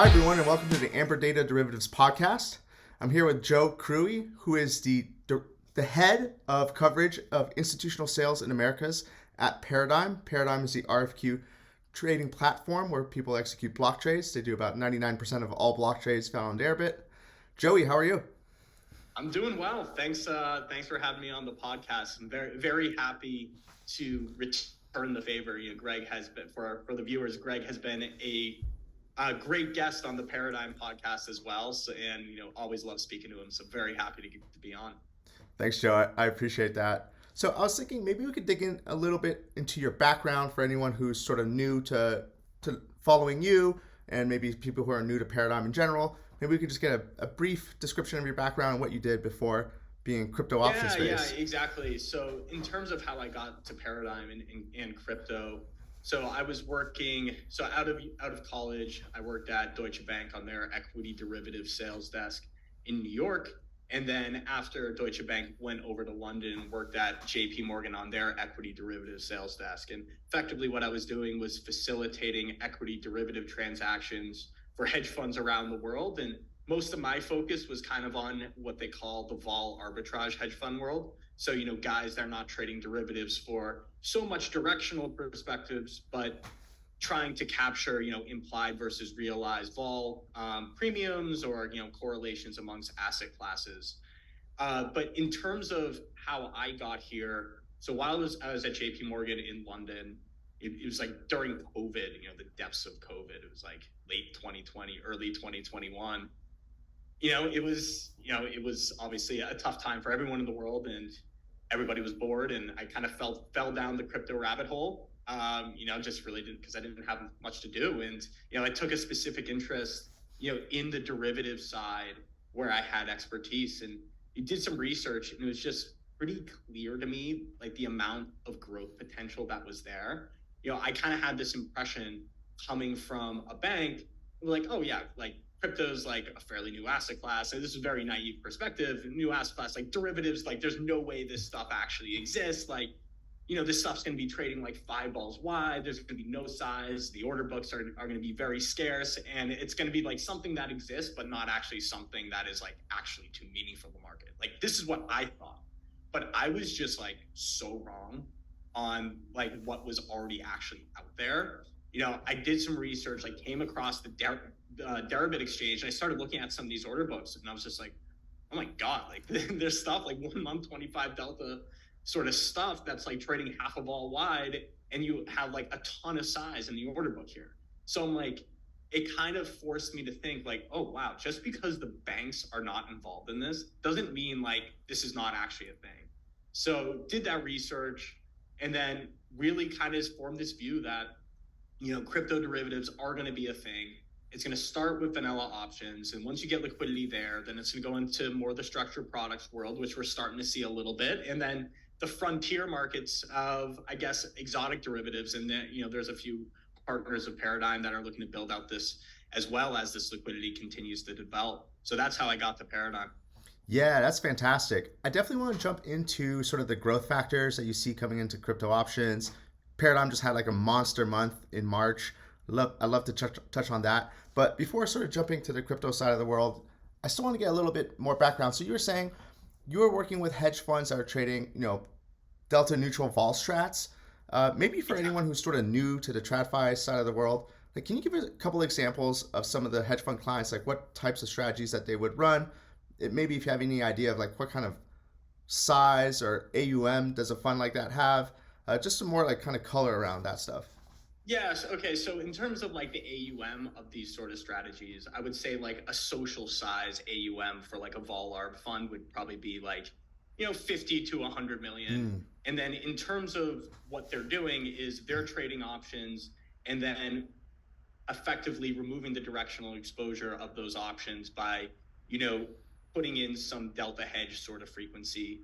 everyone, and welcome to the Amber Data Derivatives podcast. I'm here with Joe Kruy, who is the head of coverage of institutional sales in Americas at Paradigm. Paradigm is the RFQ trading platform where people execute block trades. They do about 99% of all block trades found on Deribit. Joey, how are you? I'm doing well. Thanks for having me on the podcast. I'm very, very happy to return the favor. Greg has been, for the viewers, Greg has been a great guest on the Paradigm podcast as well. So, and always love speaking to him. So very happy to be on. Thanks, Joe. I appreciate that. So I was thinking maybe we could dig in a little bit into your background for anyone who's sort of new to following you, and maybe people who are new to Paradigm in general. Maybe we could just get a brief description of your background and what you did before being crypto options space. Yeah, exactly. So in terms of how I got to Paradigm and crypto, so I was working, out of college, I worked at Deutsche Bank on their equity derivative sales desk in New York. And then after Deutsche Bank went over to London, worked at J.P. on their equity derivative sales desk. And effectively what I was doing was facilitating equity derivative transactions for hedge funds around the world. And most of my focus was kind of on what they call the vol arbitrage hedge fund world. So, guys, they're not trading derivatives for so much directional perspectives, but trying to capture, implied versus realized vol premiums or, correlations amongst asset classes. But in terms of how I got here, so while I was at JP Morgan in London, it was like during COVID, the depths of COVID, it was like late 2020, early 2021. It was obviously a tough time for everyone in the world, and everybody was bored, and I kind of fell down the crypto rabbit hole. Just really didn't, because I didn't have much to do. And, I took a specific interest, in the derivative side where I had expertise, and you did some research, and it was just pretty clear to me, like the amount of growth potential that was there. I kind of had this impression coming from a bank, like, oh yeah, like crypto's like a fairly new asset class. And this is a very naive perspective, new asset class, like derivatives, like there's no way this stuff actually exists. Like, this stuff's going to be trading like 5 balls wide. There's going to be no size. The order books are going to be very scarce. And it's going to be like something that exists, but not actually something that is like actually too meaningful to the market. Like, this is what I thought. But I was just like so wrong on like what was already actually out there. I did some research, like came across the Deribit exchange, and I started looking at some of these order books, and I was just like, oh my God, like there's stuff like 1 month, 25 delta sort of stuff that's like trading half a ball wide, and you have like a ton of size in the order book here. So I'm like, it kind of forced me to think like, oh wow, just because the banks are not involved in this doesn't mean like this is not actually a thing. So did that research, and then really kind of formed this view that, crypto derivatives are going to be a thing. It's going to start with vanilla options. And once you get liquidity there, then it's going to go into more the structured products world, which we're starting to see a little bit. And then the frontier markets of, I guess, exotic derivatives. And then, there's a few partners of Paradigm that are looking to build out this as well as this liquidity continues to develop. So that's how I got to Paradigm. Yeah, that's fantastic. I definitely want to jump into sort of the growth factors that you see coming into crypto options. Paradigm just had like a monster month in March. I love to touch on that. But before sort of jumping to the crypto side of the world, I still want to get a little bit more background. So you were saying you were working with hedge funds that are trading, delta neutral vol strats. Maybe for anyone who's sort of new to the TradFi side of the world, like, can you give a couple examples of some of the hedge fund clients, like what types of strategies that they would run? Maybe if you have any idea of like what kind of size or AUM does a fund like that have? Just some more like kind of color around that stuff. Yes. Okay. So in terms of like the AUM of these sort of strategies, I would say like a social size AUM for like a vol arb fund would probably be like, 50 to 100 million. And then in terms of what they're doing is they're trading options and then effectively removing the directional exposure of those options by, putting in some delta hedge sort of frequency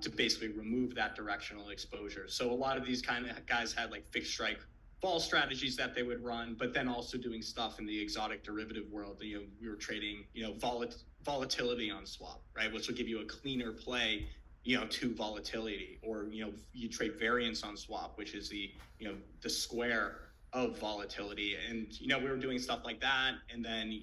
to basically remove that directional exposure. So a lot of these kind of guys had like fixed strike vol strategies that they would run, but then also doing stuff in the exotic derivative world. We were trading, volatility on swap, right? Which will give you a cleaner play, to volatility, or, you trade variance on swap, which is the square of volatility. And, we were doing stuff like that. And then,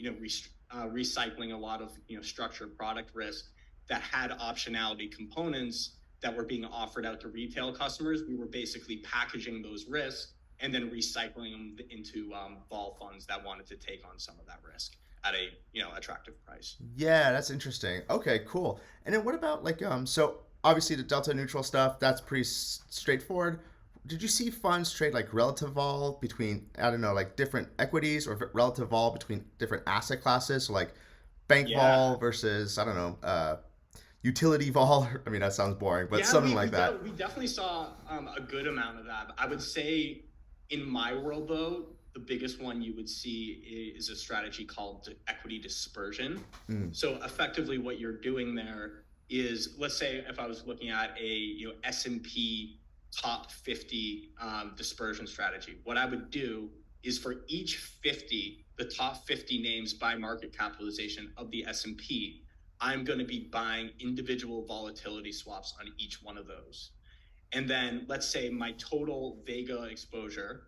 recycling a lot of, structured product risk that had optionality components that were being offered out to retail customers. We were basically packaging those risks and then recycling them into vol funds that wanted to take on some of that risk at a, attractive price. Yeah, that's interesting. Okay, cool. And then what about like so obviously the delta neutral stuff, that's pretty straightforward. Did you see funds trade like relative vol between, I don't know, like different equities or relative vol between different asset classes? So like bank Yeah. vol versus, I don't know, utility vol. I mean, that sounds boring, but Yeah, something like that. we definitely saw a good amount of that. I would say in my world, though, the biggest one you would see is a strategy called equity dispersion. Mm, So effectively, what you're doing there is, let's say, if I was looking at a S&P top 50 dispersion strategy, what I would do is for each 50, the top 50 names by market capitalization of the S&P, I'm going to be buying individual volatility swaps on each one of those. And then let's say my total Vega exposure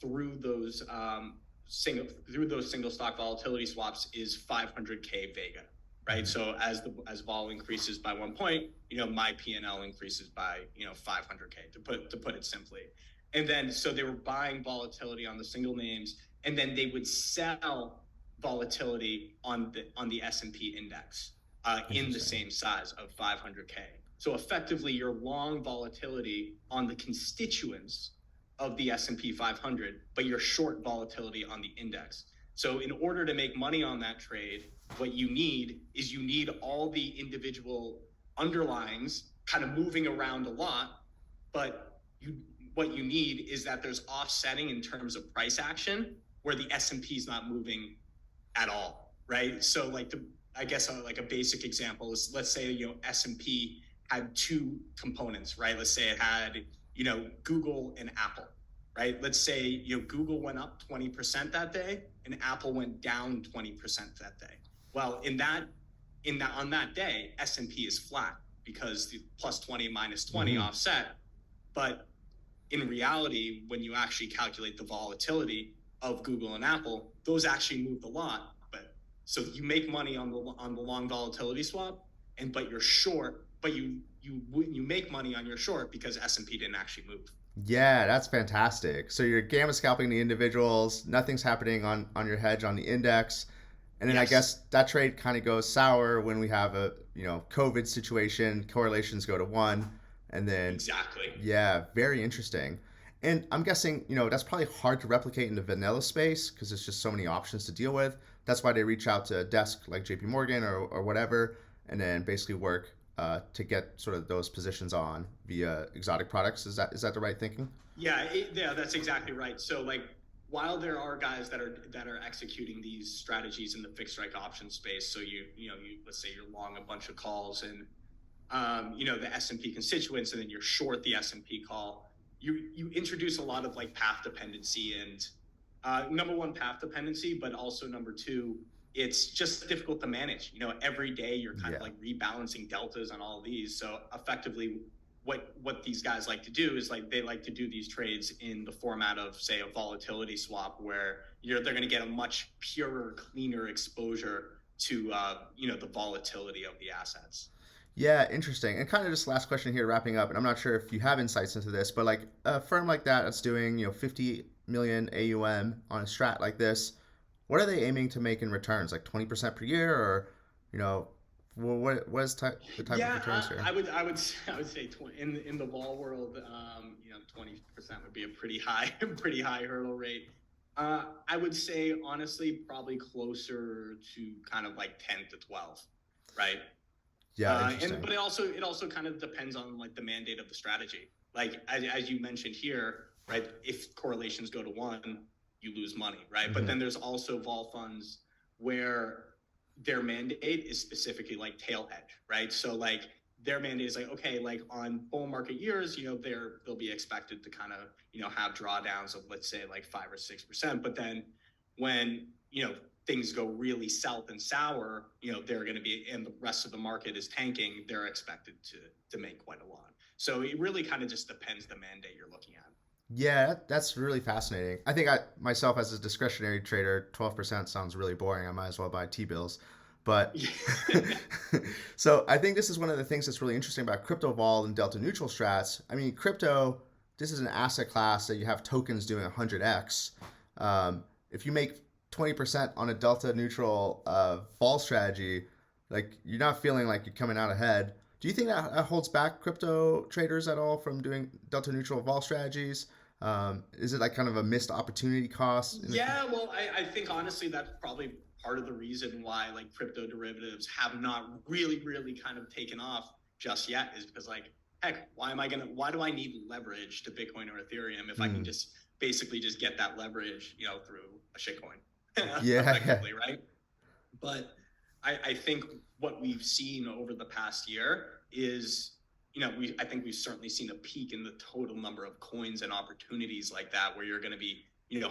through those single stock volatility swaps is 500k Vega, right? So as vol increases by 1 point, my P&L increases by 500k to put it simply. And then so they were buying volatility on the single names, and then they would sell volatility on the S&P index in the interesting. same size of 500k. So effectively, you're long volatility on the constituents of the S&P 500, but you're short volatility on the index. So in order to make money on that trade, what you need is all the individual underlyings kind of moving around a lot, but what you need is that there's offsetting in terms of price action where the S&P is not moving at all, right? So I guess like a basic example is, let's say S&P had two components, right? Let's say it had Google and Apple, right? Let's say Google went up 20% that day and Apple went down 20% that day. Well, on that day, S&P is flat because the plus 20 minus 20 Hmm. offset. But in reality, when you actually calculate the volatility of Google and Apple, those actually moved a lot. But so you make money on the long volatility swap, but you're short, but you make money on your short because S&P didn't actually move. Yeah, that's fantastic. So you're gamma scalping the individuals, nothing's happening on your hedge on the index. And then I Yes, guess that trade kind of goes sour when we have a, COVID situation, correlations go to one, and then exactly. yeah, very interesting. And I'm guessing, that's probably hard to replicate in the vanilla space because there's just so many options to deal with. That's why they reach out to a desk like JP Morgan or whatever, and then basically work to get sort of those positions on via exotic products. Is that the right thinking? Yeah, that's exactly right. So while there are guys that are executing these strategies in the fixed strike option space, so you let's say you're long a bunch of calls and the S&P constituents, and then you're short the S&P call. You introduce a lot of path dependency and number one, path dependency, but also number two, it's just difficult to manage. Every day you're kind of Yeah. rebalancing deltas on all of these. So effectively, what these guys like to do is they like to do these trades in the format of, say, a volatility swap, where they're going to get a much purer, cleaner exposure to the volatility of the assets. Yeah, interesting. And kind of just last question here, wrapping up. And I'm not sure if you have insights into this, but like a firm like that that's doing 50 million AUM on a strat like this, what are they aiming to make in returns? Like 20% per year, or you know, what is the type of Yeah, returns here? I would say in the vol world, 20% would be a pretty high pretty high hurdle rate. I would say honestly, probably closer to kind of 10 to 12, right? Yeah, And interesting. but it also kind of depends on the mandate of the strategy. As you mentioned here, right? If correlations go to one, you lose money, right? But Hmm. then there's also vol funds where their mandate is specifically tail hedge, right? So their mandate is okay, on bull market years, they'll be expected to kind of have drawdowns of, let's say, 5 or 6%. But then when things go really south and sour, they're going to be, and the rest of the market is tanking, they're expected to make quite a lot. So it really kind of just depends the mandate you're looking at. Yeah, that's really fascinating. I think I myself as a discretionary trader, 12% sounds really boring. I might as well buy T-bills. But so I think this is one of the things that's really interesting about crypto vol and delta neutral strats. I mean, crypto, this is an asset class that you have tokens doing 100x. If you make 20% on a delta neutral vol strategy, like you're not feeling like you're coming out ahead. Do you think that holds back crypto traders at all from doing delta neutral vol strategies? Is it like kind of a missed opportunity cost? Yeah, well, I think honestly that's probably part of the reason why like crypto derivatives have not really kind of taken off just yet is because like heck, why do I need leverage to Bitcoin or Ethereum if I can Hmm. just basically just get that leverage, through a shitcoin Yeah, yeah. effectively, right? But I think what we've seen over the past year is, I think we've certainly seen a peak in the total number of coins and opportunities like that, where you're going to be,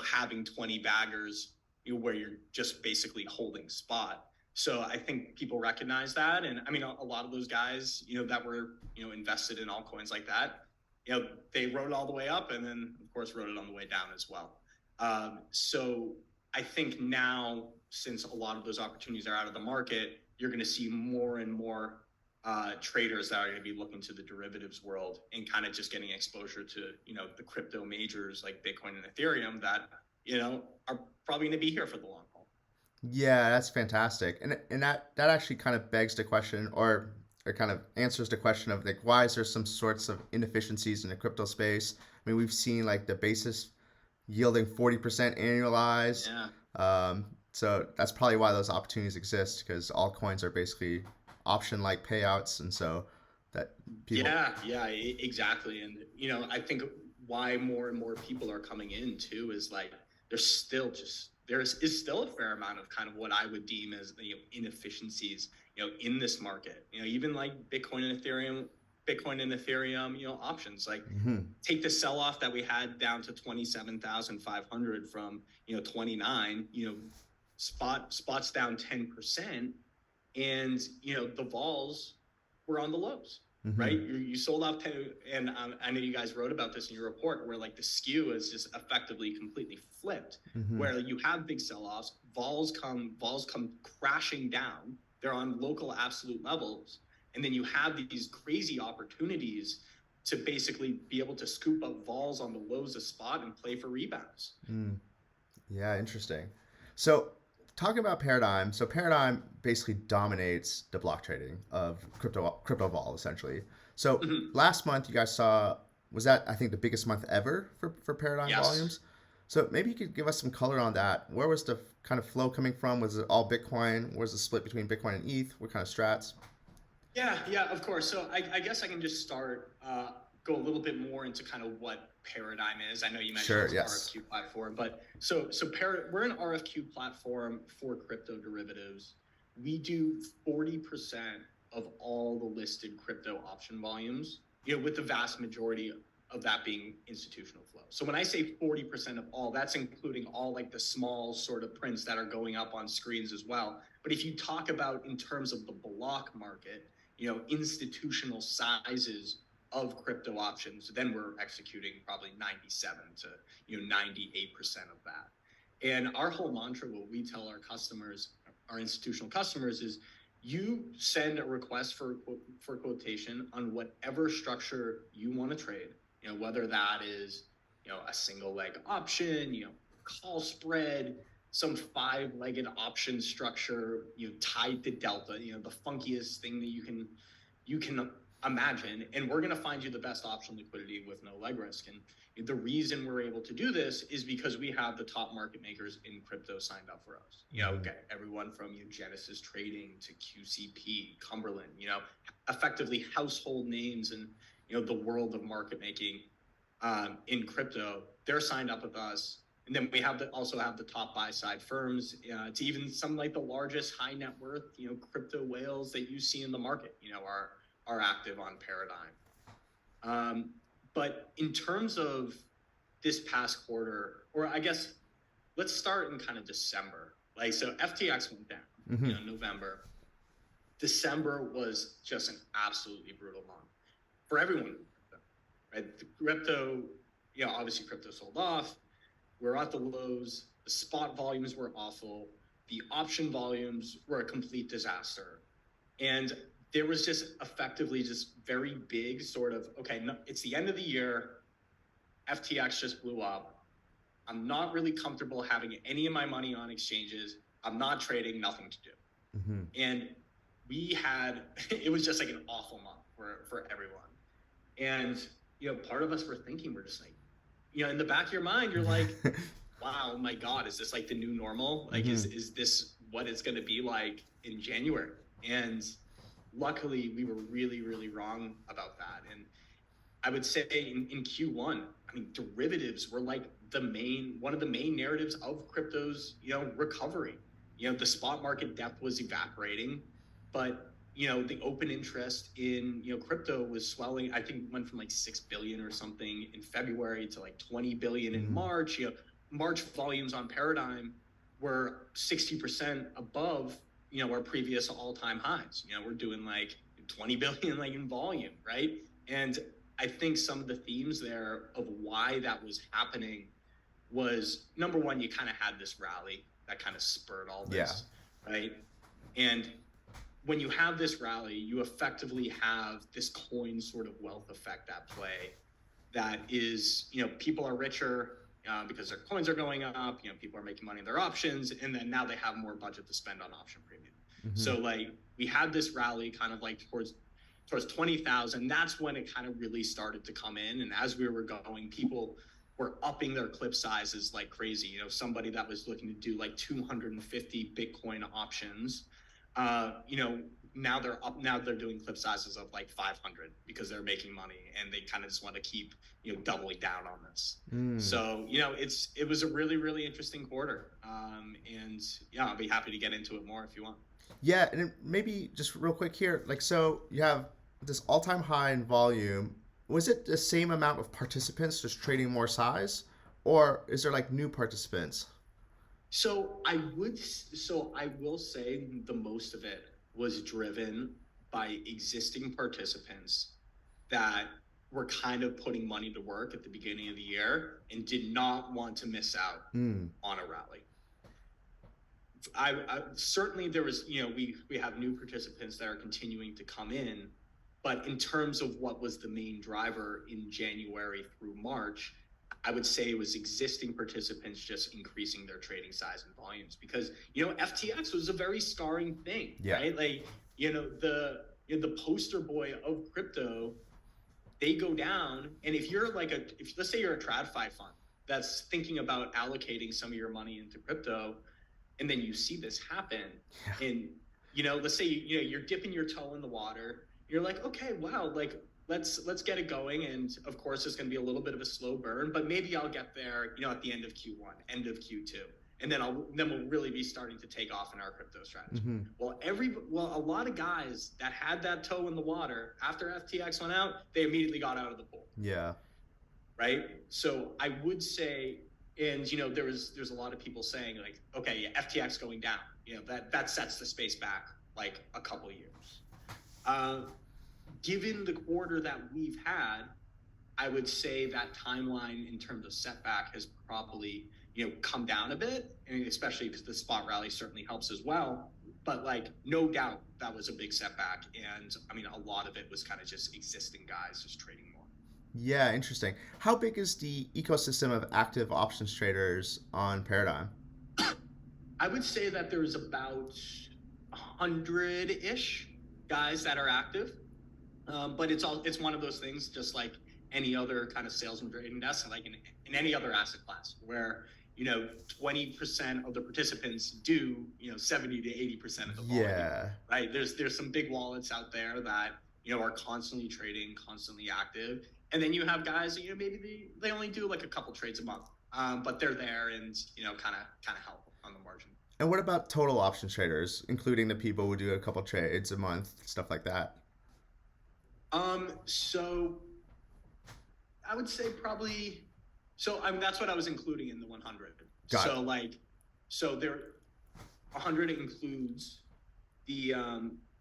having 20 baggers, where you're just basically holding spot. So I think people recognize that, and I mean, a lot of those guys, that were, invested in altcoins like that, they rode it all the way up, and then of course rode it on the way down as well. So I think now, since a lot of those opportunities are out of the market, you're going to see more and more traders that are going to be looking to the derivatives world and kind of just getting exposure to, the crypto majors like Bitcoin and Ethereum that, are probably going to be here for the long haul. Yeah, that's fantastic. And that actually kind of begs the question or kind of answers the question of like why is there some sorts of inefficiencies in the crypto space? I mean, we've seen like the basis yielding 40% annualized. Yeah. So that's probably why those opportunities exist because altcoins are basically option like payouts and so that people. Yeah, exactly. And, I think why more and more people are coming in too is like there is still a fair amount of kind of what I would deem as, inefficiencies, in this market. Even like Bitcoin and Ethereum, options. Like Mhm. take the sell off that we had down to 27,500 from, 29, spots down 10%, and the vols were on the lows, right? Mhm. You sold off 10, and I know you guys wrote about this in your report where like the skew is just effectively completely flipped, Mhm. where you have big sell-offs, vols come crashing down, they're on local absolute levels, and then you have these crazy opportunities to basically be able to scoop up vols on the lows of spot and play for rebounds. Mm. Yeah, interesting. So, talking about Paradigm, so Paradigm basically dominates the block trading of crypto vol essentially. So Mhm. last month you guys saw was that I think the biggest month ever for Paradigm Yes. volumes. So maybe you could give us some color on that. Where was the kind of flow coming from? Was it all Bitcoin? What was the split between Bitcoin and ETH? What kind of strats? Yeah, of course. So I guess I can just start, go a little bit more into kind of what Paradigm is. I know you mentioned Sure. it's an Yes. RFQ platform, but we're an RFQ platform for crypto derivatives. We do 40% of all the listed crypto option volumes, with the vast majority of that being institutional flow. So when I say 40% of all, that's including all like the small sort of prints that are going up on screens as well. But if you talk about in terms of the block market, institutional sizes of crypto options, then we're executing probably 97 to 98% of that. And our whole mantra, what we tell our customers, our institutional customers, is you send a request for quotation on whatever structure you want to trade. Whether that is a single leg option, call spread, some five-legged option structure, tied to delta, the funkiest thing that you can imagine, and we're going to find you the best option liquidity with no leg risk. And the reason we're able to do this is because we have the top market makers in crypto signed up for us. Mm-hmm. Okay, everyone from Genesis Trading to QCP, Cumberland, effectively household names in the world of market making, in crypto. They're signed up with us. And then we also have the top buy side firms, to even some like the largest high net worth, crypto whales that you see in the market, are active on Paradigm. But in terms of this past quarter, or I guess let's start in kind of December. Like, so FTX went down, Mm-hmm. November. December was just an absolutely brutal month for everyone, right? The crypto obviously crypto sold off. We're at the lows. The spot volumes were awful. The option volumes were a complete disaster. And there was just effectively just very big sort of, okay, no, it's the end of the year. FTX just blew up. I'm not really comfortable having any of my money on exchanges. I'm not trading, nothing to do. Mm-hmm. And it was just like an awful month for everyone. And, part of us were thinking, we're just like, in the back of your mind, you're like, wow, my God, is this like the new normal? Like, is this what it's going to be like in January? And luckily, we were really, really wrong about that. And I would say in Q1, I mean, derivatives were like one of the main narratives of crypto's, recovery. The spot market depth was evaporating, but the open interest in crypto was swelling. I think it went from like 6 billion or something in February to like 20 billion in March. March volumes on Paradigm were 60% above our previous all-time highs. We're doing like 20 billion like in volume, right? And I think some of the themes there of why that was happening was, number one, you kind of had this rally that kind of spurred all this, right? And when you have this rally, you effectively have this coin sort of wealth effect at play that is, people are richer because their coins are going up, people are making money in their options, and then now they have more budget to spend on option premium. So like we had this rally kind of like towards 20,000. That's when it kind of really started to come in. And as we were going, people were upping their clip sizes like crazy. Somebody that was looking to do like 250 Bitcoin options, now they're doing clip sizes of like 500 because they're making money and they kind of just want to keep, doubling down on this. So, it was a really, really interesting quarter. And yeah, I'll be happy to get into it more if you want. Yeah, and maybe just real quick here, like, so you have this all-time high in volume. Was it the same amount of participants just trading more size, or is there like new participants? So I will say the most of it was driven by existing participants that were kind of putting money to work at the beginning of the year and did not want to miss out on a rally. I certainly there was, we have new participants that are continuing to come in, but in terms of what was the main driver in January through March, I would say it was existing participants just increasing their trading size and volumes because, FTX was a very scarring thing, right? Like, the poster boy of crypto, they go down. And if you're like let's say you're a TradFi fund that's thinking about allocating some of your money into crypto, and then you see this happen and, let's say, you're dipping your toe in the water. You're like, okay, wow, like, let's get it going. And of course, it's going to be a little bit of a slow burn, but maybe I'll get there, at the end of Q1, end of Q2. And then we'll really be starting to take off in our crypto strategy. Well, a lot of guys that had that toe in the water after FTX went out, they immediately got out of the pool. Yeah. Right. So I would say, and there's a lot of people saying like, okay, yeah, FTX going down, that sets the space back like a couple of years. Given the quarter that we've had, I would say that timeline in terms of setback has probably come down a bit, and especially because the spot rally certainly helps as well. But like, no doubt that was a big setback, and I mean, a lot of it was kind of just existing guys just trading more. Yeah, interesting. How big is the ecosystem of active options traders on Paradigm? I would say that there's about 100-ish guys that are active, but it's one of those things, just like any other kind of sales and trading desk, like in any other asset class, where 20% of the participants do 70 to 80% of the volume. Yeah. Right. There's some big wallets out there that are constantly trading, constantly active. And then you have guys that, maybe they only do like a couple trades a month, but they're there and, kind of help on the margin. And what about total options traders, including the people who do a couple trades a month, stuff like that? So I would say probably, that's what I was including in the 100. So there, 100 includes the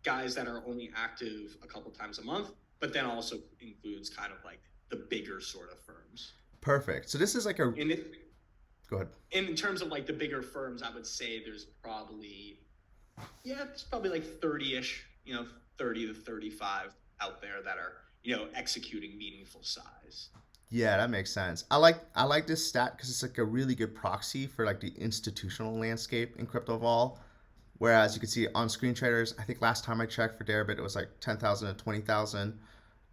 guys that are only active a couple times a month, but then also includes kind of like the bigger sort of firms. Perfect. So this is like a, And it, go ahead. and in terms of like the bigger firms, I would say there's probably, yeah, it's probably like 30-ish, 30 to 35 out there that are, executing meaningful size. Yeah, that makes sense. I like this stat because it's like a really good proxy for like the institutional landscape in crypto vol. Whereas you can see on screen traders, I think last time I checked for Deribit, it was like 10,000 to 20,000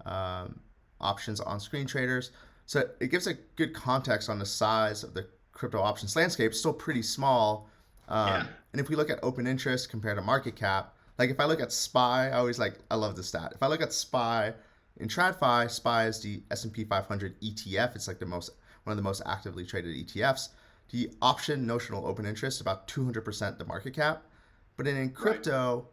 um, options on screen traders. So it gives a good context on the size of the crypto options landscape. It's still pretty small. Yeah. And if we look at open interest compared to market cap, like if I look at SPY, I love the stat. If I look at SPY in TradFi, SPY is the S&P 500 ETF. It's like one of the most actively traded ETFs. The option notional open interest about 200% the market cap. But in Right. crypto,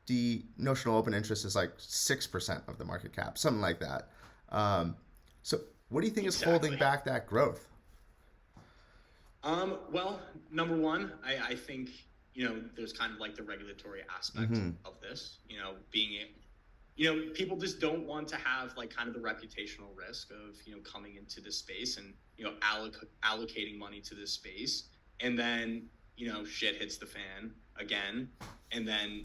the notional open interest is like 6% of the market cap, something like that. Um, so, what do you think is holding Exactly. back that growth? Well, number one, I think, there's kind of like the regulatory aspect Mm-hmm. of this, people just don't want to have like kind of the reputational risk of, coming into this space and, allocating money to this space. And then, shit hits the fan again. And then,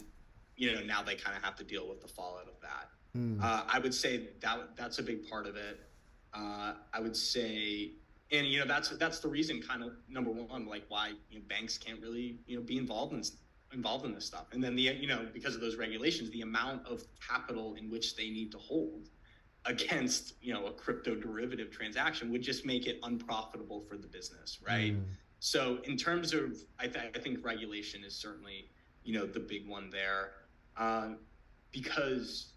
now they kind of have to deal with the fallout of that. Mm. I would say that's a big part of it. I would say, and that's the reason, kind of number one, like why banks can't really be involved in this stuff. And then because of those regulations, the amount of capital in which they need to hold against a crypto derivative transaction would just make it unprofitable for the business, right? Mm. So in terms of, I think regulation is certainly the big one there, because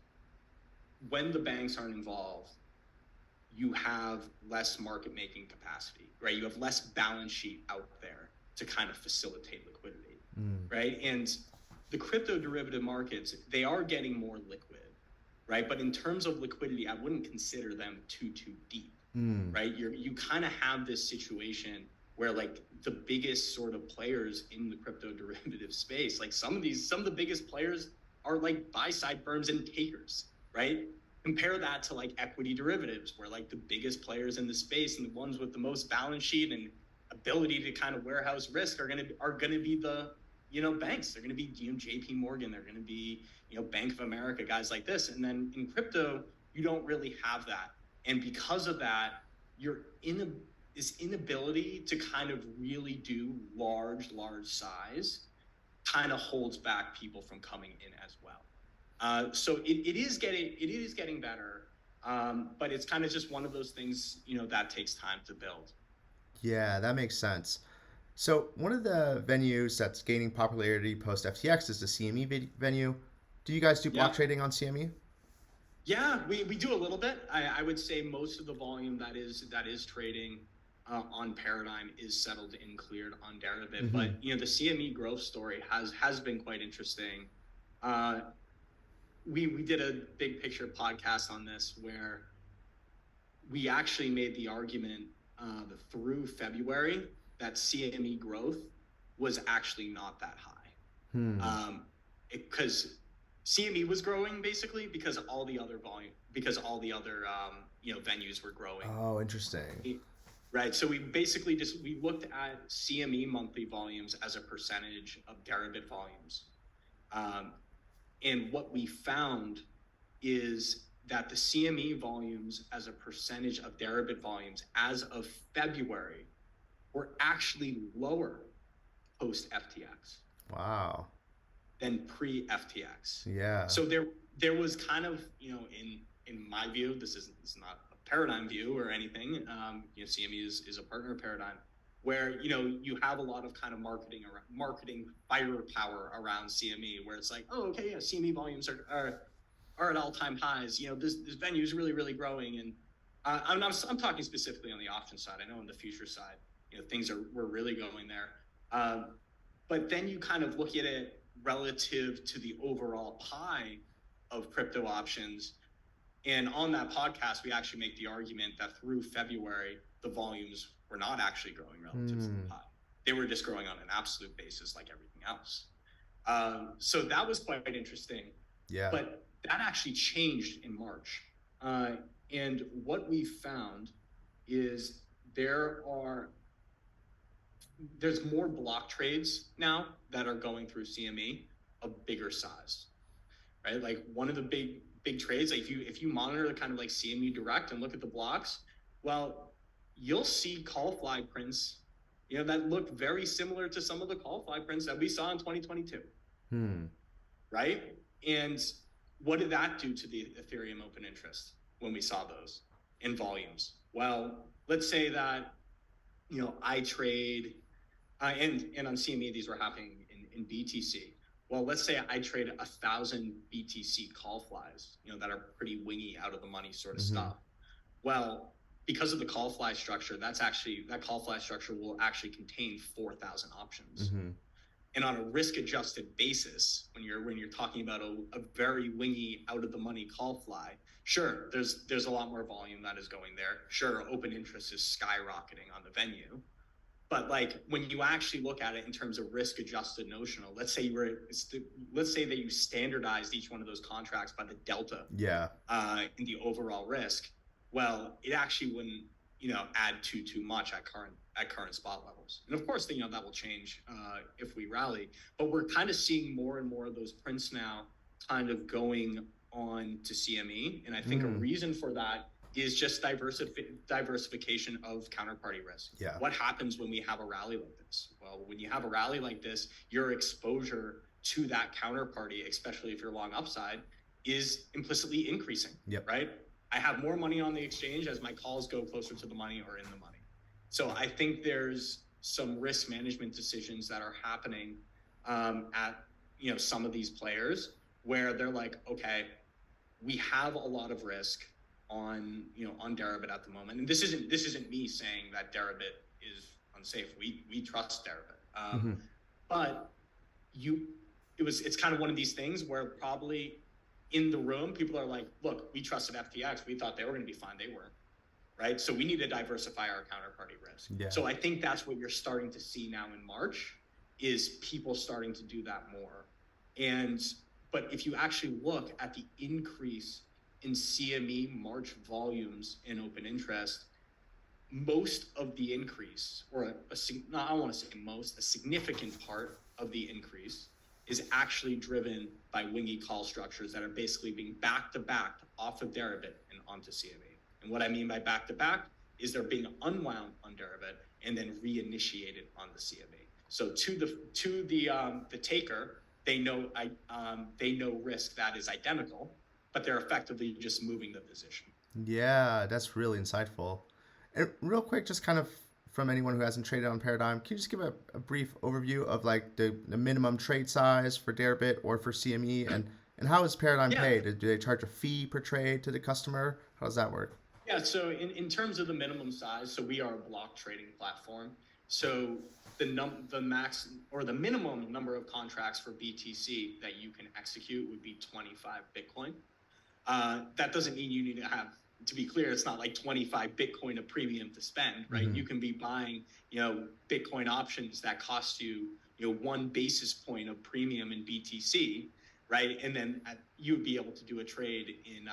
when the banks aren't involved, you have less market making capacity, right? You have less balance sheet out there to kind of facilitate liquidity, Mm. right? And the crypto derivative markets, they are getting more liquid, right? But in terms of liquidity, I wouldn't consider them too deep, Mm. right? You kind of have this situation where like the biggest sort of players in the crypto derivative space, like some of the biggest players are like buy side firms and takers, right? Compare that to like equity derivatives, where like the biggest players in the space and the ones with the most balance sheet and ability to kind of warehouse risk are gonna be the banks. They're gonna be J.P. Morgan. They're gonna be Bank of America, guys like this. And then in crypto, you don't really have that, and because of that, you're in this inability to kind of really do large size kind of holds back people from coming in as well. So it is getting better, but it's kind of just one of those things that takes time to build. Yeah, that makes sense. So, one of the venues that's gaining popularity post FTX is the CME venue. Do you guys do block Yeah, trading on CME? yeah, we do a little bit. I would say most of the volume that is trading on Paradigm is settled and cleared on Deribit, Mm-hmm. but the CME growth story has been quite interesting. Uh, we did a big picture podcast on this where we actually made the argument through February that CME growth was actually not that Hmm. high, because CME was growing basically because all the other venues were growing, Oh, interesting. right? So we basically we looked at CME monthly volumes as a percentage of Deribit volumes, um, and what we found is that the CME volumes as a percentage of Deribit volumes as of February were actually lower post FTX Wow. than pre FTX. Yeah. So there was kind of, in my view, this is not a Paradigm view or anything. CME is a partner of Paradigm, where you have a lot of kind of marketing firepower around CME, where it's like, oh, okay, yeah, CME volumes are at all-time highs. This venue is really growing, and I'm talking specifically on the option side. I know on the future side, we're really going there. But then you kind of look at it relative to the overall pie of crypto options, and on that podcast, we actually make the argument that through February, the volumes were not actually growing relative to the Hmm. pie. They were just growing on an absolute basis, like everything else. So that was quite interesting. Yeah. But that actually changed in March. And what we found is there's more block trades now that are going through CME of bigger size, right? Like one of the big trades, like if you monitor the kind of like CME Direct and look at the blocks, well, you'll see call fly prints, that look very similar to some of the call fly prints that we saw in 2022, right? And what did that do to the Ethereum open interest when we saw those in volumes? Well, let's say that, I trade, and on CME, these were happening in BTC. Well, let's say I trade 1,000 BTC call flies, that are pretty wingy, out of the money sort of stuff. Well, because of the call fly structure, that call fly structure will actually contain 4,000 options. And on a risk-adjusted basis, when you're talking about a very wingy, out of the money call fly, sure, there's a lot more volume that is going there. Sure, open interest is skyrocketing on the venue. But like when you actually look at it in terms of risk-adjusted notional, let's say that you standardized each one of those contracts by the delta, in the overall risk. Well, it actually wouldn't, add too much at current spot levels. And of course, that will change if we rally. But we're kind of seeing more and more of those prints now, kind of going on to CME, and I think a reason for that is just diversification of counterparty risk. What happens when we have a rally like this? Well, when you have a rally like this, your exposure to that counterparty, especially if you're long upside, is implicitly increasing, right? I have more money on the exchange as my calls go closer to the money or in the money. So I think there's some risk management decisions that are happening at some of these players where they're like, okay, we have a lot of risk on Deribit at the moment, and this isn't me saying that Deribit is unsafe. We trust Deribit, but it's kind of one of these things where probably in the room people are like, look, we trusted FTX, we thought they were going to be fine, they weren't, right? So we need to diversify our counterparty risk. So I think that's what you're starting to see now in March, is people starting to do that more. But if you actually look at the increase in CME March volumes in open interest, most of the increase, or a significant part of the increase is actually driven by wingy call structures that are basically being back-to-back off of Deribit and onto CME. And what I mean by back-to-back is they're being unwound on Deribit and then reinitiated on the CME. So to the taker, they know risk that is identical, but they're effectively just moving the position. Yeah, that's really insightful. And real quick, just kind of from anyone who hasn't traded on Paradigm, can you just give a brief overview of like the minimum trade size for Deribit or for CME, and how is Paradigm paid? Do they charge a fee per trade to the customer? How does that work? Yeah, so in terms of the minimum size, so we are a block trading platform. So the max or the minimum number of contracts for BTC that you can execute would be 25 Bitcoin. That doesn't mean you need to have, to be clear, it's not like 25 Bitcoin a premium to spend, right? You can be buying, Bitcoin options that cost you, 1 basis point of premium in BTC, right? And then you would be able to do a trade in,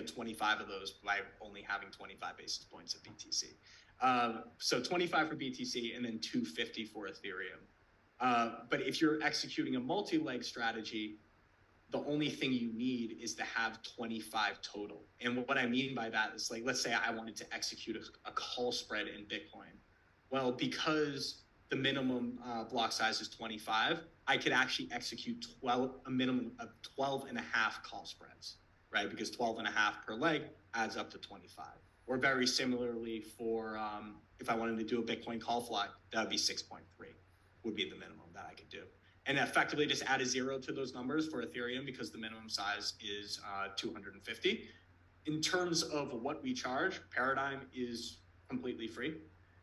25 of those by only having 25 basis points of BTC. So 25 for BTC and then 250 for Ethereum. But if you're executing a multi-leg strategy, the only thing you need is to have 25 total. And what I mean by that is, like, let's say I wanted to execute a call spread in Bitcoin. Well, because the minimum block size is 25, I could actually execute a minimum of 12 and a half call spreads, right? Because 12 and a half per leg adds up to 25. Or very similarly for, if I wanted to do a Bitcoin call fly, that would be 6.3 would be the minimum that I could do. And effectively just add a 0 to those numbers for Ethereum because the minimum size is 250. In terms of what we charge, Paradigm is completely free.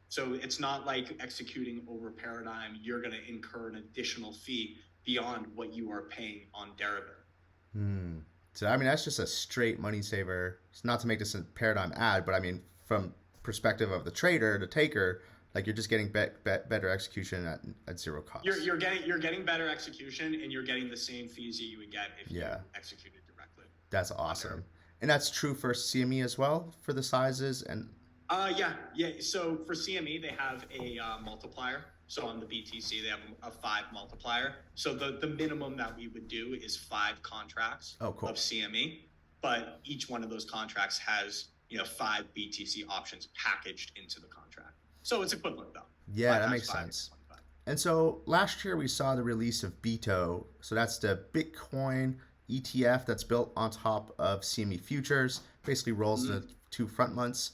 So it's not like executing over Paradigm, you're going to incur an additional fee beyond what you are paying on Deribit. So, I mean, that's just a straight money saver. It's not to make this a Paradigm ad, but I mean, from perspective of the trader, the taker, like, you're just getting better execution at zero cost. You're getting better execution, and you're getting the same fees that you would get if you executed directly. That's awesome. And that's true for CME as well, for the sizes and Yeah. So for CME, they have a multiplier. So on the BTC, they have a 5 multiplier. So the minimum that we would do is 5 contracts Oh, cool. of CME, but each one of those contracts has 5 BTC options packaged into the contract. So it's equivalent though. Yeah, 5 that times makes 5 equals sense. 25. And so last year we saw the release of Beto. So that's the Bitcoin ETF that's built on top of CME futures, basically rolls the Mm-hmm. 2 front months.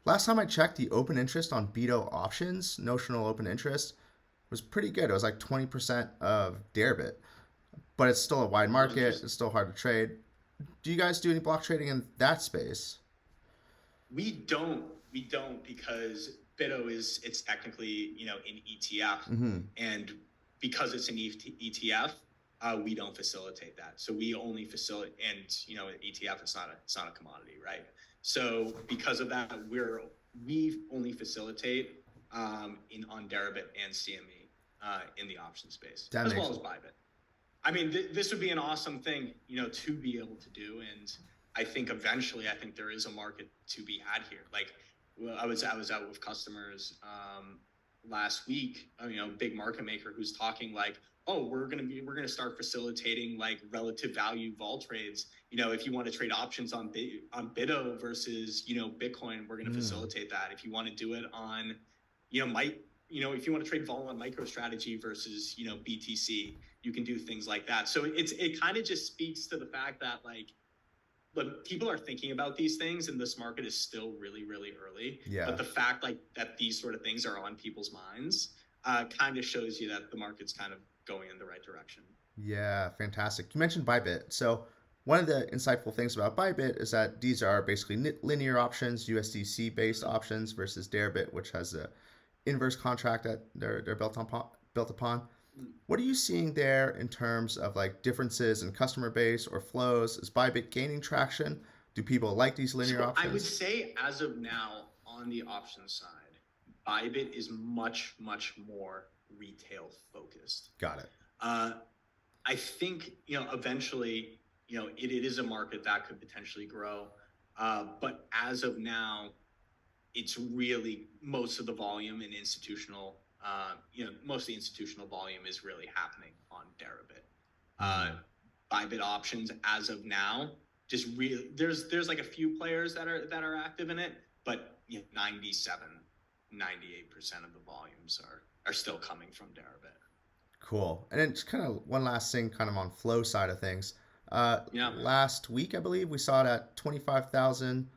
Last time I checked, the open interest on Beto options, notional open interest, was pretty good. It was like 20% of Deribit, but it's still a wide Oh, market. interesting. It's still hard to trade. Do you guys do any block trading in that space? We don't because BITO it's technically an ETF, Mm-hmm. and because it's an ETF, we don't facilitate that. So we only facilitate, and ETF it's not a commodity, right? So because of that, we only facilitate in on Deribit and CME in the option space That as makes well as Bybit. I mean, this would be an awesome thing, to be able to do, and I think eventually, I think there is a market to be had here. Like, well, I was out with customers last week, big market maker who's talking like, oh, we're gonna start facilitating like relative value vol trades. If you want to trade options on BITO versus Bitcoin, we're gonna mm. facilitate that. If you want to do it on, might if you want to trade vol on MicroStrategy versus BTC, you can do things like that. So it kind of just speaks to the fact that like, look, people are thinking about these things, and this market is still really, really early. Yeah. But the fact like that these sort of things are on people's minds kind of shows you that the market's kind of going in the right direction. Yeah, fantastic. You mentioned Bybit. So one of the insightful things about Bybit is that these are basically linear options, USDC based Mm-hmm. options versus Deribit, which has a inverse contract that they're built upon. What are you seeing there in terms of like differences in customer base or flows? Is Bybit gaining traction? Do people like these linear So I would options? say as of now on the option side, Bybit is much, much more retail focused. Got it. Uh, I think eventually it is a market that could potentially grow, but as of now, it's really most of the volume in institutional. Most of the institutional volume is really happening on Deribit. Uh, Mm. Bybit options as of now, just really there's like a few players that are active in it, but 97, 98% of the volumes are still coming from Deribit. Cool. And then just kind of one last thing, kind of on flow side of things. Yeah. Last week, I believe we saw that 25,000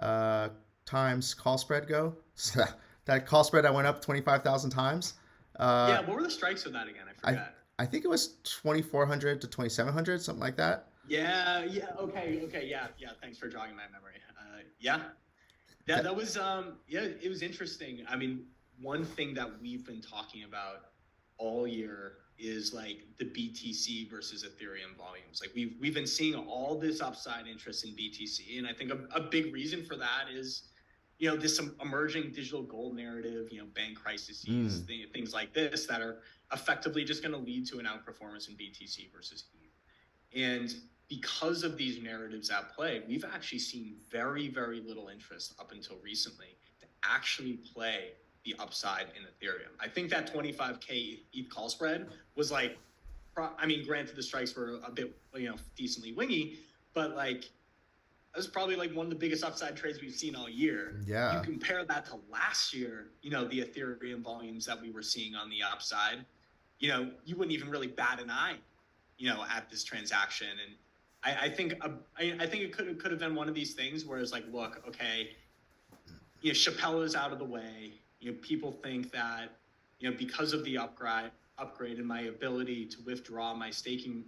uh, times call spread go. So that call spread that went up 25,000 times. Uh, Yeah, what were the strikes of that again? I I forget. I think it was 2,400 to 2,700, something like that. Yeah. Okay. Yeah. Thanks for jogging my memory. Yeah, that That that was yeah, it was interesting. I mean, one thing that we've been talking about all year is like the BTC versus Ethereum volumes. Like we've been seeing all this upside interest in BTC, and I think a big reason for that is this emerging digital gold narrative, bank crises, mm, things like this that are effectively just going to lead to an outperformance in BTC versus ETH. And because of these narratives at play, we've actually seen very, very little interest up until recently to actually play the upside in Ethereum. I think that 25K ETH call spread was like, I mean, granted the strikes were a bit, decently wingy, but like that was probably like one of the biggest upside trades we've seen all year. You yeah. compare that to last year, the Ethereum volumes that we were seeing on the upside, you wouldn't even really bat an eye, at this transaction. And I think it could have been one of these things where it's like, look, okay, Chappelle is out of the way. People think that, because of the upgrade and my ability to withdraw my staking,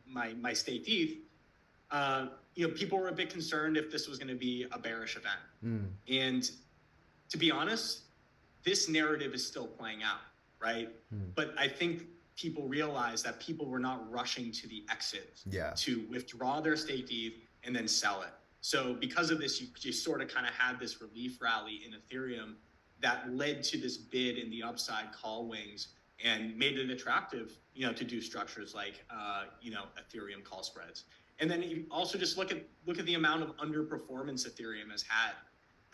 my staked ETH, people were a bit concerned if this was going to be a bearish event. Mm, And to be honest, this narrative is still playing out, right? mm, But I think people realize that people were not rushing to the exit yeah. to withdraw their staked ETH and then sell it. So because of this, you sort of kind of had this relief rally in Ethereum that led to this bid in the upside call wings and made it attractive, to do structures like, Ethereum call spreads. And then you also just look at the amount of underperformance Ethereum has had.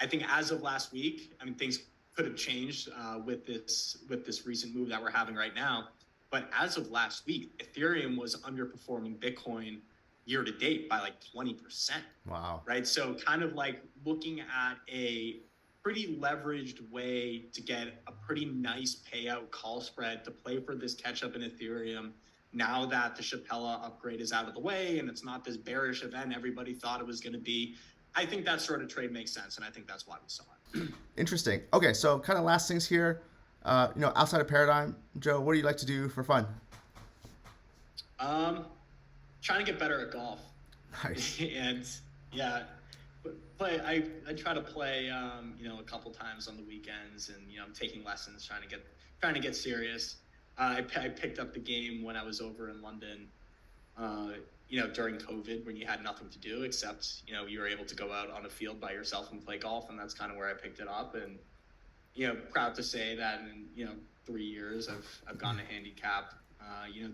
I think as of last week, I mean, things could have changed with this recent move that we're having right now. But as of last week, Ethereum was underperforming Bitcoin year to date by like 20%. Wow. Right. So kind of like looking at a pretty leveraged way to get a pretty nice payout call spread to play for this catch up in Ethereum. Now that the Shapella upgrade is out of the way and it's not this bearish event everybody thought it was going to be, I think that sort of trade makes sense, and I think that's why we saw it. Interesting. Okay, so kind of last things here. Outside of Paradigm, Joe, what do you like to do for fun? Trying to get better at golf. Nice. And yeah, but I try to play a couple times on the weekends, and I'm taking lessons, trying to get serious. I picked up the game when I was over in London. During COVID, when you had nothing to do except, you were able to go out on a field by yourself and play golf. And that's kind of where I picked it up. And, proud to say that in, 3 years, I've gotten a handicap,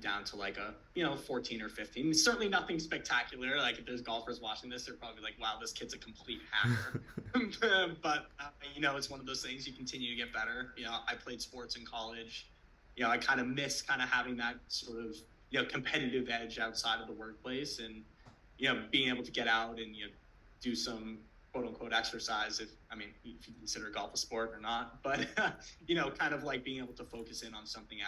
down to like a, 14 or 15. It's certainly nothing spectacular. Like if there's golfers watching this, they're probably like, wow, this kid's a complete hacker. But, it's one of those things you continue to get better. I played sports in college. I kind of miss having that sort of, competitive edge outside of the workplace, and being able to get out and do some quote unquote exercise, if you consider golf a sport or not, but kind of like being able to focus in on something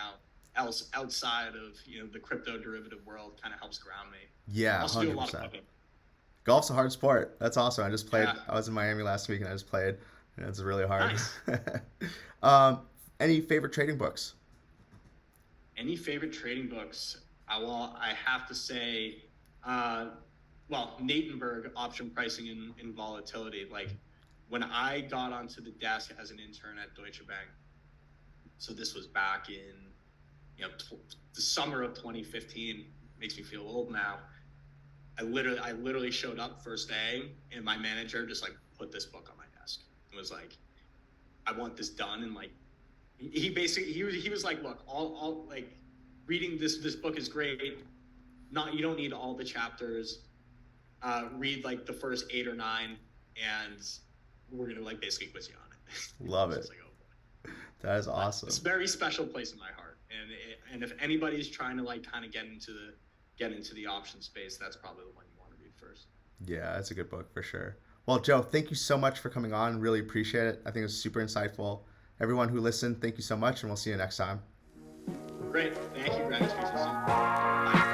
else outside of the crypto derivative world kind of helps ground me. Yeah, also 100%. Do a lot of cooking. Golf's a hard sport. That's awesome. I just played. Yeah. I was in Miami last week and I just played, and it's really hard. Nice. Any favorite trading books? Any favorite trading books? Well, I have to say, Natenberg, Option Pricing and Volatility. Like when I got onto the desk as an intern at Deutsche Bank, so this was back in, the summer of 2015. Makes me feel old now. I literally showed up first day, and my manager just like put this book on my desk and was like, "I want this done." And like, he basically he was like, "Look, all like." Reading this book is great. You don't need all the chapters. Read like the first 8 or 9, and we're gonna like basically quiz you on it. Love it. Like, oh boy. That is awesome. It's a very special place in my heart, and if anybody's trying to like kind of get into the option space, that's probably the one you want to read first. Yeah, that's a good book for sure. Well, Joe, thank you so much for coming on. Really appreciate it. I think it was super insightful. Everyone who listened, thank you so much, and we'll see you next time. Great. Thank you, Greg. Speak to you soon. Bye.